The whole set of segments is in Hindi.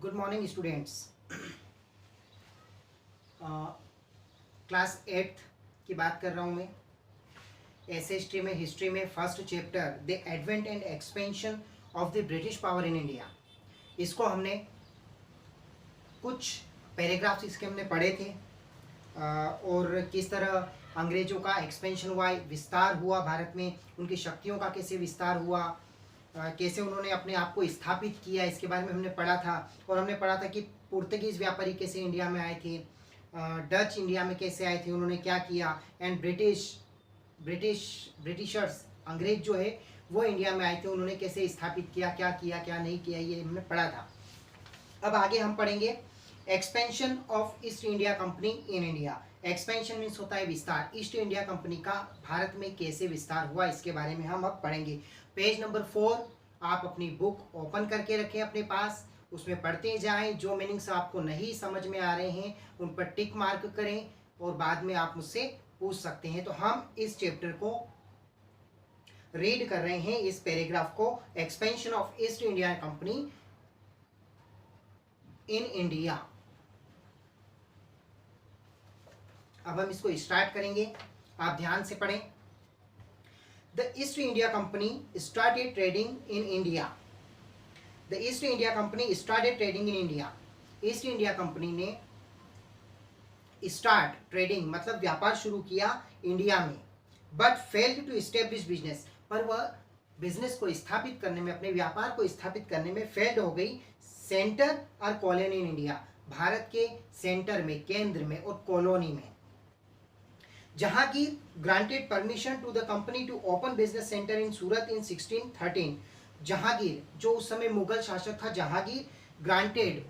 Good morning students. Class 8th की बात कर रहा हूँ मैं। एसएसटी में हिस्ट्री में first chapter the advent and expansion of the British power in India, इसको हमने कुछ पैराग्राफ्स इसके हमने पढ़े थे और किस तरह अंग्रेज़ों का एक्सपेंशन हुआ, विस्तार हुआ भारत में, उनकी शक्तियों का कैसे विस्तार हुआ, कैसे उन्होंने अपने आप को स्थापित किया, इसके बारे में हमने पढ़ा था। और हमने पढ़ा था कि पुर्तगीज़ व्यापारी कैसे इंडिया में आए थे, डच इंडिया में कैसे आए थे, उन्होंने क्या किया, एंड ब्रिटिशर्स अंग्रेज जो है वो इंडिया में आए थे, उन्होंने कैसे स्थापित किया, क्या नहीं किया, ये हमने पढ़ा था। अब आगे हम पढ़ेंगे expansion of East India company in India. Expansion means होता है विस्तार। ईस्ट इंडिया कंपनी का भारत में कैसे विस्तार हुआ, इसके बारे में हम अब पढ़ेंगे। पेज नंबर 4 आप अपनी बुक ओपन करके रखें अपने पास, उसमें पढ़ते जाएं। जो मीनिंग्स आपको नहीं समझ में आ रहे हैं उन पर टिक मार्क करें और बाद में आप मुझसे पूछ सकते हैं। तो हम इस चैप्टर को रीड कर रहे हैं, इस पैराग्राफ को, expansion of East India company in India. अब हम इसको स्टार्ट करेंगे, आप ध्यान से पढ़ें। The East India Company started trading in India. The East India Company started trading in India. East India Company ने स्टार्ट ट्रेडिंग मतलब व्यापार शुरू किया इंडिया में, but failed to establish business, पर वह बिजनेस को स्थापित करने में, अपने व्यापार को स्थापित करने में फेल्ड हो गई। सेंटर और कॉलोनी इन इंडिया, भारत के सेंटर में, केंद्र में और कॉलोनी में। Jahangir granted permission to the company to open business center in Surat in 1613। Jahangir जो उस समय मुगल शासक था, जहांगीर ग्रांटेड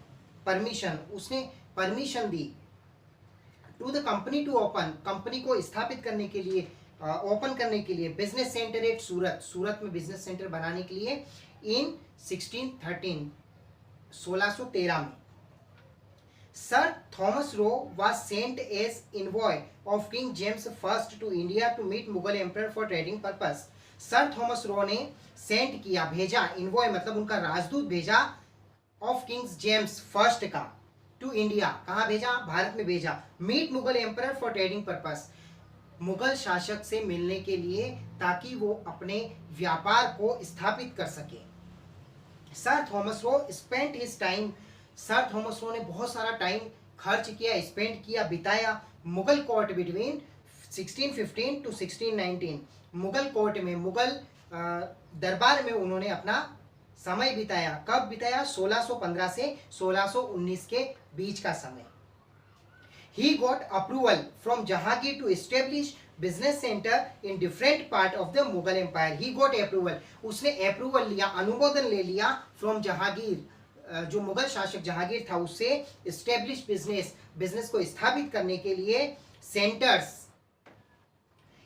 परमिशन, उसने परमिशन दी to the company to open, company को स्थापित करने के लिए, ओपन करने के लिए business center at Surat, Surat में बिजनेस सेंटर बनाने के लिए इन 1613, 1613 में। Sir Thomas row was sent as envoy of King James I to India to meet Mughal Emperor for trading purpose। Sir Thomas Roe ने सेंट किया, भेजा, इन्वॉय मतलब उनका राजदूत भेजा, ऑफ किंग्स जेम्स फर्स्ट का, टू इंडिया, कहाँ भेजा, भारत में भेजा, meet Mughal emperor for trading purpose, Mughal शासक से मिलने के लिए, ताकि वो अपने व्यापार को स्थापित कर सके। Sir Thomas Roe spent his time, sir Thomas Roe ने बहुत सारा टाइम खर्च किया, स्पेंड किया, बिताया Mughal court between 1615 to 1619। Mughal court में, मुगल दरबार में उन्होंने अपना समय बिताया। कब बिताया, 1615 से 1619 के बीच का समय। He got approval from Jahangir to establish business center in different part of the Mughal Empire। He got approval, उसने अप्रूवल लिया, अनुमोदन ले लिया फ्रॉम जहांगीर, जो मुगल शासक जहांगीर था, उससे एस्टेब्लिश बिजनेस, बिजनेस को स्थापित करने के लिए centres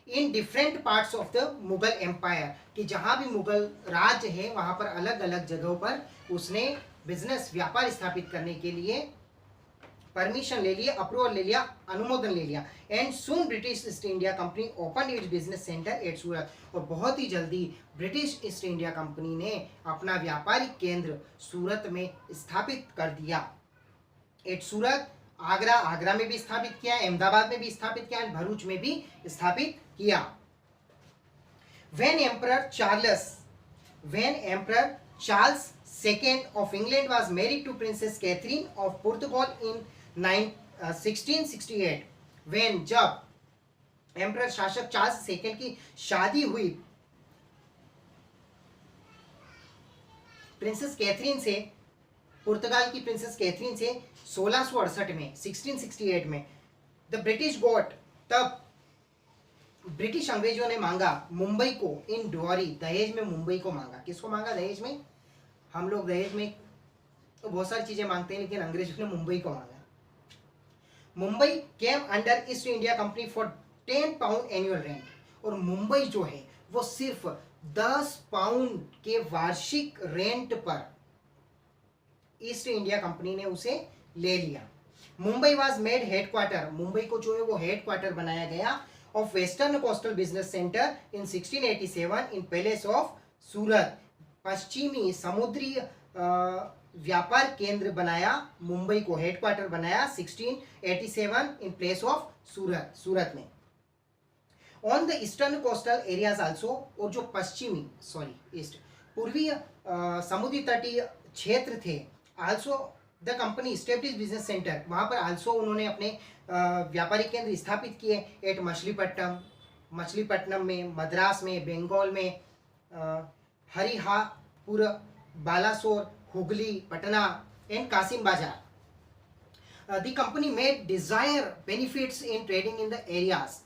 in different parts of the Mughal empire, कि जहां भी मुगल राज्य है वहां पर अलग अलग जगहों पर उसने बिजनेस, व्यापार स्थापित करने के लिए परमिशन ले लिया, अप्रूवल ले लिया, अनुमोदन ले लिया। And soon British East India company open its business center at Surat, और बहुत ही जल्दी ब्रिटिश ईस्ट इंडिया कंपनी ने अपना व्यापारिक केंद्र सूरत में स्थापित कर दिया। एट सूरत, आगरा, आगरा में भी स्थापित किया, अहमदाबाद में भी स्थापित किया, भरूच में भी स्थापित किया। When Emperor Charles II of England was married to Princess Catherine of Portugal in 1668, when, जब एम्परर शासक चार्ल्स सेकेंड की शादी हुई प्रिंसेस कैथरीन से, पुर्तगाल की प्रिंसेस कैथरीन से 1668 में, 1668 में, द ब्रिटिश गॉट, तब ब्रिटिश अंग्रेजों ने मांगा मुंबई को इन डॉरी, दहेज में मुंबई को मांगा। किसको मांगा दहेज में, हम लोग दहेज में तो बहुत सारी चीजें मांगते हैं, लेकिन अंग्रेजों ने मुंबई को मांगा। Mumbai came under east India company for 10 pound annual rent, और मुंबई जो है वो सिर्फ 10 पाउंड के वार्षिक रेंट पर ईस्ट इंडिया कंपनी ने उसे ले लिया। Mumbai was made headquarter, Mumbai को जो है वो हेडक्वार्टर बनाया गया of western coastal business center in 1687 in palace of Surat, पश्चिमी समुद्री व्यापार केंद्र बनाया, मुंबई को हेडक्वार्टर बनाया 1687 इन प्लेस ऑफ सूरत, सूरत में। On the eastern coastal areas also, और जो पश्चिमी ईस्ट पूर्वी समुद्री तटीय क्षेत्र थे, also the company establish business centre, वहाँ पर आल्सो उन्होंने अपने व्यापारिक केंद्र स्थापित किए एट मछलीपट्टनम में, मद्रास में, बंगाल में, Harihapur, Balasore, Hooghly, Patna and Kasim Bazar. The company made desire benefits in trading in the areas.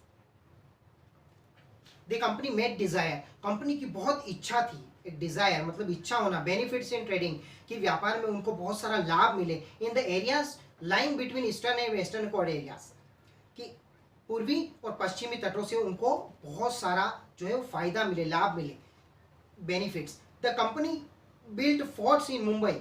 The company made desire, company की बहुत इच्छा थी, एक डिजायर मतलब इच्छा होना, बेनिफिट्स इन ट्रेडिंग कि व्यापार में उनको बहुत सारा लाभ मिले, in the areas line between eastern and western coast areas, कि पूर्वी और पश्चिमी तटों से उनको बहुत सारा जो है वो फायदा मिले, लाभ मिले, benefits. The company built forts in Mumbai,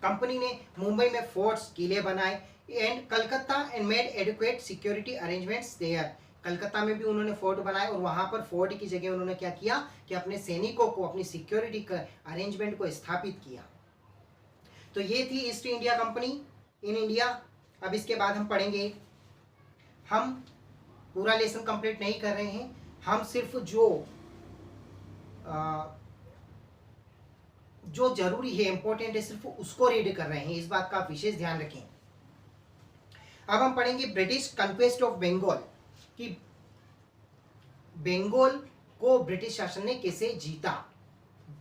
company ने मुंबई में फोर्ट्स, किले बनाए, and Calcutta and made adequate security arrangements there, Calcutta में भी उन्होंने फोर्ट बनाए और वहां पर फोर्ट की जगह उन्होंने क्या किया कि अपने सैनिकों को, अपनी सिक्योरिटी का अरेंजमेंट को स्थापित किया। तो ये थी east India company in India. अब इसके बाद हम पढ़ेंगे, हम पूरा लेसन कंप्लीट नहीं कर रहे हैं, हम सिर्फ जो जरूरी है, इंपॉर्टेंट है, सिर्फ उसको रीड कर रहे हैं, इस बात का आप विशेष ध्यान रखें। अब हम पढ़ेंगे ब्रिटिश कन्क्वेस्ट ऑफ बंगाल, कि बंगाल को ब्रिटिश शासन ने कैसे जीता।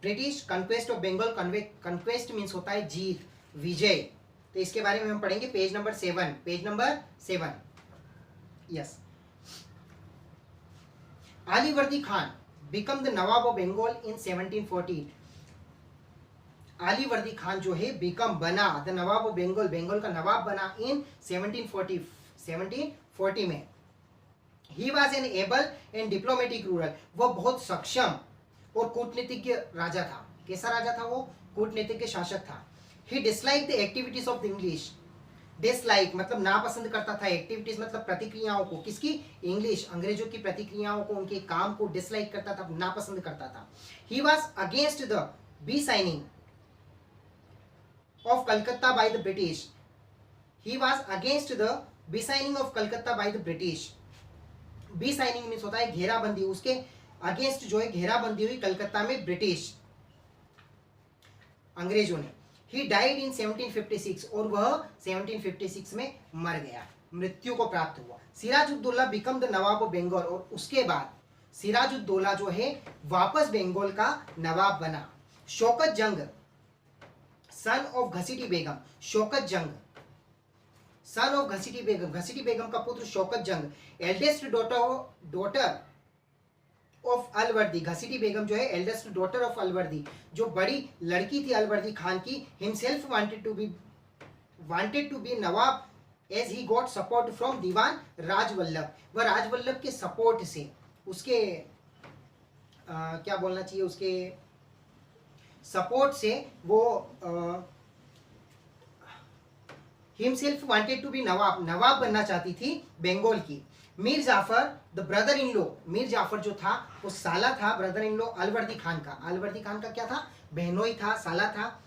British conquest of Bengal, conquest means होता है जीत, विजय। तो इसके बारे में हम पढ़ेंगे page number 7। Yes, Alivardi Khan become the nawab of Bengal in 1740। Alivardi Khan जो है बिकम बना द नवाब ऑफ बंगाल, बंगाल का नवाब बना इन 1740 में। He was an able and diplomatic ruler, वो बहुत सक्षम और कूटनीतिज्ञ राजा था। कैसा राजा था वो? कूटनीतिज्ञ शासक था। He disliked the activities of the English, dislike मतलब नापसंद करता था, एक्टिविटीज मतलब प्रतिक्रियाओं को, किसकी? इंग्लिश, अंग्रेजों की प्रतिक्रियाओं को, उनके काम को डिसलाइक करता था, नापसंद करता था। He was against the besieging of Calcutta by the British. He was against the besieging of Calcutta by the British. Besieging means होता है घेराबंदी, उसके अगेंस्ट जो है घेराबंदी हुई कलकत्ता में ब्रिटिश अंग्रेजों ने। He died in 1756 और वह 1756 में मर गया, मृत्यु को प्राप्त हुआ। Sirajuddaulah became the nawab of Bengal, और उसके बाद सिराजुद्दौला जो है वापस बंगाल का नवाब बना। शौकत जंग सन ऑफ घसीटी बेगम, शौकत जंग सन ऑफ घसीटी बेगम, घसीटी बेगम का पुत्र शौकत जंग, एल्डेस्ट डॉटर ऑफ अलवर्दी। घसीटी बेगम जो है एल्डेस्ट डॉटर ऑफ अलवर्दी, जो बड़ी लड़की थी अलवर्दी खान की। Himself wanted to be nawab as he got support from Diwan Rajballabh. वह राजवल्लभ के सपोर्ट से, उसके क्या बोलना चाहिए, उसके सपोर्ट से वो himself wanted to be nawab बनना चाहती थी बंगाल की। Mir Jafar the brother in law, Mir Jafar जो था वो साला था brother in law Alivardi Khan का। अलवर्दी खान का क्या था? बहनोई था, साला था।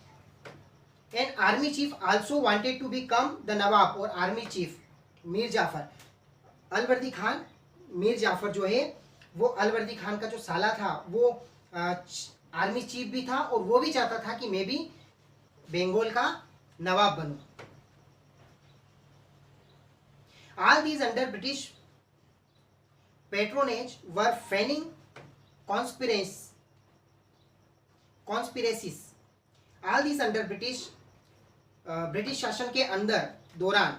And army chief also wanted to become the nawab, और आर्मी चीफ मीर जाफर, अलवर्दी खान, मीर जाफर जो है वो अलवर्दी खान का जो साला था वो आर्मी चीफ भी था, और वो भी चाहता था कि मैं भी बंगाल का नवाब बनूं। All these under British patronage were fanning conspiracies. All these under British शासन के अंदर दौरान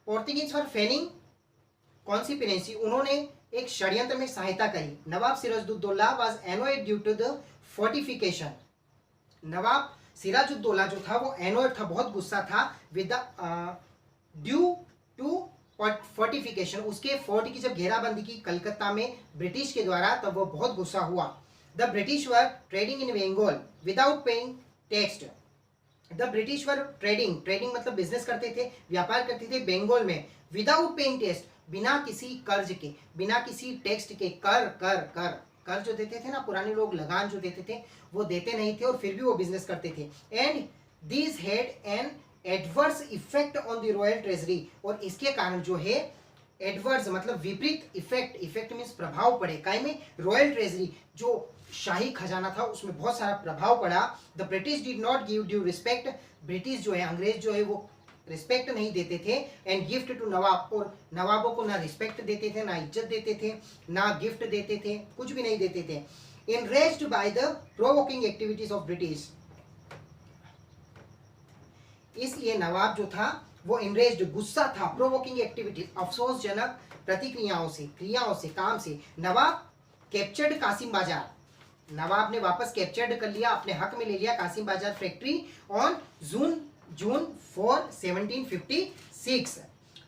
पोर्तुगीज वर फैनिंग कॉन्स्पिरेसी, उन्होंने एक षड्यंत्र में सहायता करी। Nawab Sirajuddaulah was annoyed due to the fortification. Nawab Sirajuddaulah जो था वो एनोयड था, बहुत गुस्सा था, with the due to fortification, उसके फोर्ट की जब घेराबंदी की कलकत्ता में ब्रिटिश के द्वारा, तब वो बहुत गुस्सा हुआ। The British were trading in Bengal without paying tax. The British were trading मतलब बिजनेस करते थे, व्यापार करते थे बंगाल में, विदाउट पेइंग टैक्स, बिना किसी कर्ज के, बिना किसी टैक्स के। कर जो देते थे ना पुराने लोग, लगान जो देते थे वो देते नहीं थे, और फिर भी वो बिजनेस करते थे। And this had an adverse effect on the royal treasury, और इसके कारण जो है एडवर्स मतलब विपरीत इफेक्ट, इफेक्ट मीन्स प्रभाव पड़े, काय में, रॉयल ट्रेजरी, जो शाही खजाना था उसमें बहुत सारा प्रभाव पड़ा। The British did not give due respect, British जो है, अंग्रेज जो है वो रिस्पेक्ट नहीं देते थे, एंड गिफ्ट टू नवाब, और नवाबों को ना रिस्पेक्ट देते थे, ना इज्जत देते थे, ना गिफ्ट देते थे, कुछ भी नहीं देते थे। Enraged by the provoking activities of British, इसलिए नवाब जो था वो enraged, गुस्सा था, प्रोवोकिंग एक्टिविटीज, अफसोसजनक प्रतिक्रियाओं से, क्रियाओं से, काम से। नवाब कैप्चर्ड कासिम बाजार, नवाब ने वापस कैप्चर्ड कर लिया, अपने हक में ले लिया Kasim Bazar factory on June 4, 1756।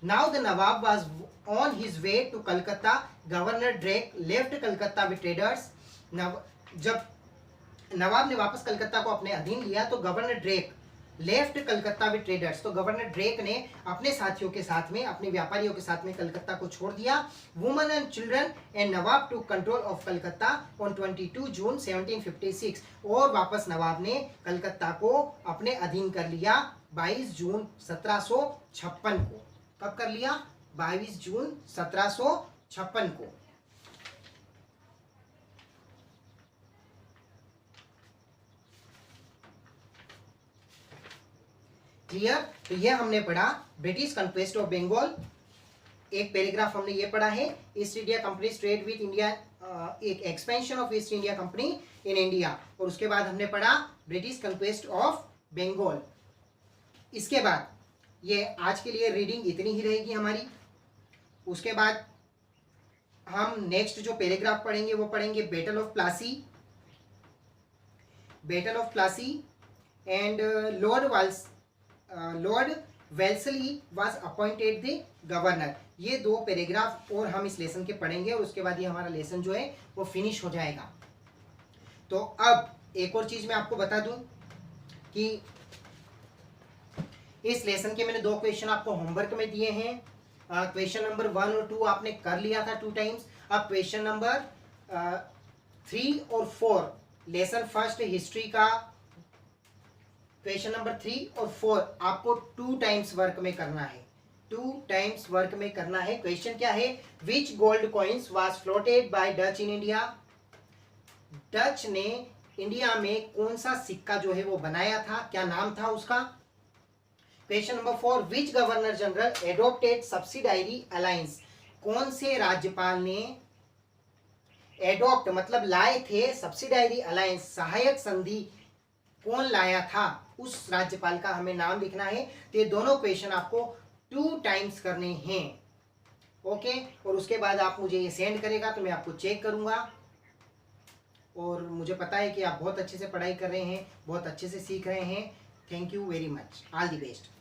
Now the nawab was on his way to Calcutta, governor Drake left Calcutta with traders. जब नवाब ने वापस कलकत्ता को अपने अधीन लिया तो governor Drake left Calcutta with traders, तो गवर्नर ड्रेक ने अपने साथियों के साथ में, अपने व्यापारियों के साथ में कलकत्ता को छोड़ दिया। Women and children and nawab to control of Calcutta on 22 June 1756, और वापस नवाब ने कलकत्ता को अपने अधीन कर लिया 22 जून 1756 को। कब कर लिया? 22 जून 1756 को। क्लियर? तो ये हमने पढ़ा ब्रिटिश कन्क्वेस्ट ऑफ बंगाल, एक पैराग्राफ हमने ये पढ़ा है, East India company trade with India, एक expansion of East India company in India, और उसके बाद हमने पढ़ा ब्रिटिश कन्क्वेस्ट ऑफ बंगाल। इसके बाद ये आज के लिए रीडिंग इतनी ही रहेगी हमारी। उसके बाद हम नेक्स्ट जो पैराग्राफ पढ़ेंगे वो पढ़ेंगे battle of Plassey, battle of Plassey and Lord Wellesley was appointed the governor. ये दो पैराग्राफ और हम इस लेसन के पढ़ेंगे, और उसके बाद ये हमारा लेसन जो है वो फिनिश हो जाएगा। तो अब एक और चीज मैं आपको बता दूं कि इस लेसन के मैंने 2 क्वेश्चन आपको होमवर्क में दिए हैं। क्वेश्चन नंबर 1 और 2 आपने कर लिया था 2 टाइम्स। अब क्वेश्चन नंबर 3 और 4, लेसन फर्स्ट हिस्ट्री का क्वेश्चन नंबर 3 और 4 आपको 2 टाइम्स वर्क में करना है, 2 टाइम्स वर्क में करना है। क्वेश्चन क्या है? Which gold coins was floated by Dutch in India, Dutch ने इंडिया में कौन सा सिक्का जो है वो बनाया था, क्या नाम था उसका। Question number 4, which governor general adopted subsidiary alliance, कौन से राज्यपाल ने एडोप्ट मतलब लाए थे सब्सिडायरी अलायंस, सहायक संधि कौन लाया था, उस राज्यपाल का हमें नाम लिखना है। तो ये दोनों क्वेश्चन आपको 2 टाइम्स करने हैं, ओके। और उसके बाद आप मुझे ये सेंड करेगा तो मैं आपको चेक करूंगा, और मुझे पता है कि आप बहुत अच्छे से पढ़ाई कर रहे हैं, बहुत अच्छे से सीख रहे हैं। Thank you very much, all the best.